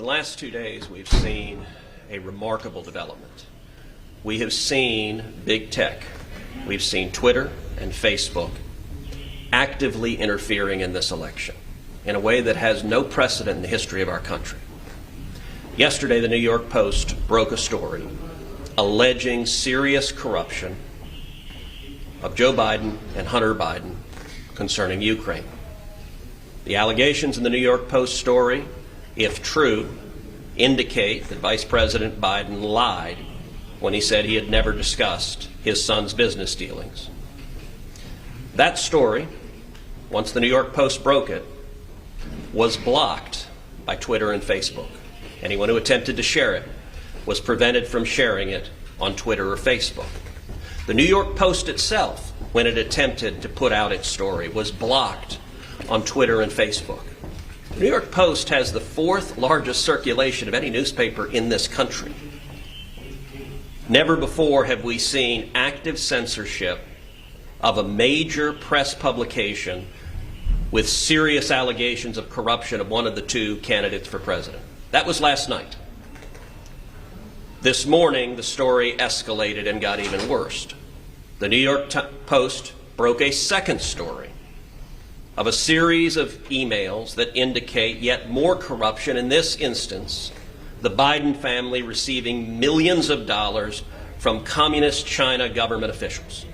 In the last 2 days, we've seen a remarkable development. We have seen big tech, we've seen Twitter and Facebook actively interfering in this election in a way that has no precedent in the history of our country. Yesterday, the New York Post broke a story alleging serious corruption of Joe Biden and Hunter Biden concerning Ukraine. The allegations in the New York Post story, if true, indicate that Vice President Biden lied when he said he had never discussed his son's business dealings. That story, once the New York Post broke it, was blocked by Twitter and Facebook. Anyone who attempted to share it was prevented from sharing it on Twitter or Facebook. The New York Post itself, when it attempted to put out its story, was blocked on Twitter and Facebook. The New York Post has the fourth largest circulation of any newspaper in this country. Never before have we seen active censorship of a major press publication with serious allegations of corruption of one of the two candidates for president. That was last night. This morning, the story escalated and got even worse. The New York Post broke a second story of a series of emails that indicate yet more corruption. In this instance, the Biden family receiving millions of dollars from communist China government officials.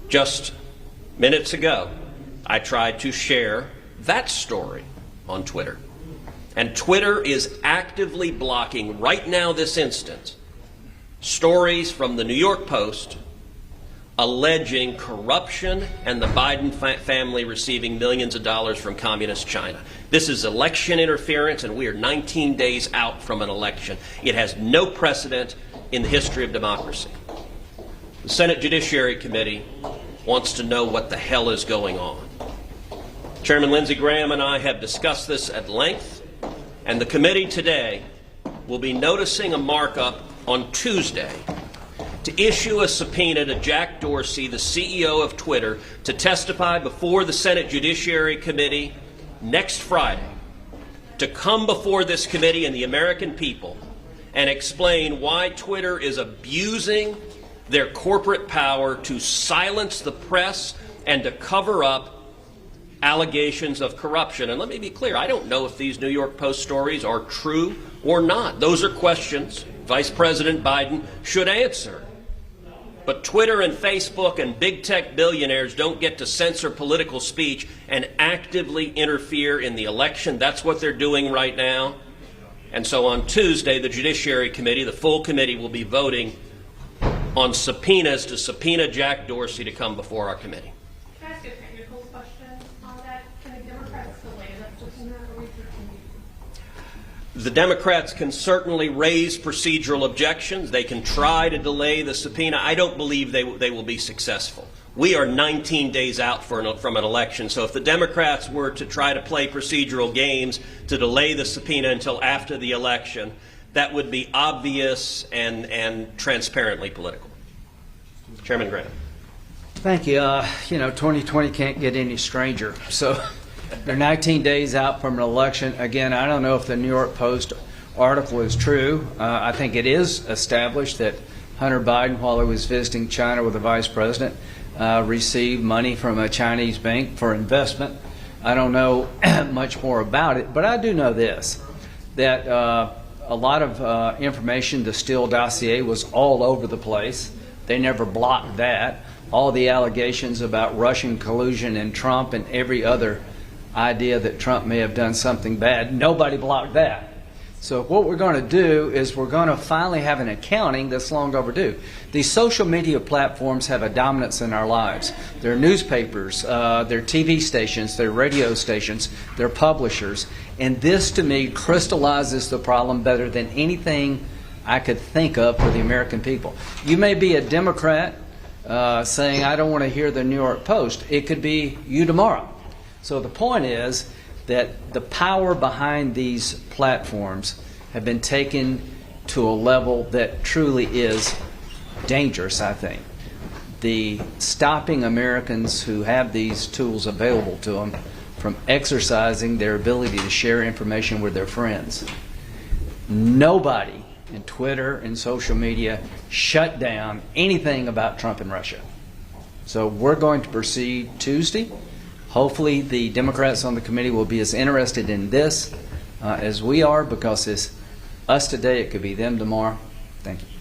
Just minutes ago, I tried to share that story on Twitter. And Twitter is actively blocking, right now, this instant, stories from the New York Post alleging corruption and the Biden family receiving millions of dollars from communist China. This is election interference, and we are 19 days out from an election. It has no precedent in the history of democracy. The Senate Judiciary Committee wants to know what the hell is going on. Chairman Lindsey Graham and I have discussed this at length, and the committee today will be noticing a markup on Tuesday to issue a subpoena to Jack Dorsey, the CEO of Twitter, to testify before the Senate Judiciary Committee next Friday, to come before this committee and the American people and explain why Twitter is abusing their corporate power to silence the press and to cover up allegations of corruption. And let me be clear, I don't know if these New York Post stories are true or not. Those are questions Vice President Biden should answer. But Twitter and Facebook and big tech billionaires don't get to censor political speech and actively interfere in the election. That's what they're doing right now. And so on Tuesday, the Judiciary Committee, the full committee, will be voting on subpoenas to subpoena Jack Dorsey to come before our committee. Can I ask a technical question on that? Can the Democrats delay that subpoena, or can The Democrats can certainly raise procedural objections. They can try to delay the subpoena. I don't believe they will be successful. We are 19 days out from an election, so if the Democrats were to try to play procedural games to delay the subpoena until after the election, that would be obvious and transparently political. Chairman Graham. Thank you. 2020 can't get any stranger. So they're 19 days out from an election. Again, I don't know if the New York Post article is true. I think it is established that Hunter Biden, while he was visiting China with the vice president, received money from a Chinese bank for investment. I don't know much more about it, but I do know this, that a lot of information, the Steele dossier, was all over the place. They never blocked that. All the allegations about Russian collusion and Trump and every other idea that Trump may have done something bad, nobody blocked that. So what we're going to do is we're going to finally have an accounting that's long overdue. These social media platforms have a dominance in our lives. They're newspapers, they're TV stations, they're radio stations, they're publishers. And this, to me, crystallizes the problem better than anything I could think of for the American people. You may be a Democrat saying, I don't want to hear the New York Post. It could be you tomorrow. So the point is that the power behind these platforms have been taken to a level that truly is dangerous, I think. The stopping Americans who have these tools available to them from exercising their ability to share information with their friends. Nobody in Twitter and social media shut down anything about Trump and Russia. So we're going to proceed Tuesday. Hopefully the Democrats on the committee will be as interested in this as we are, because it's us today, it could be them tomorrow. Thank you.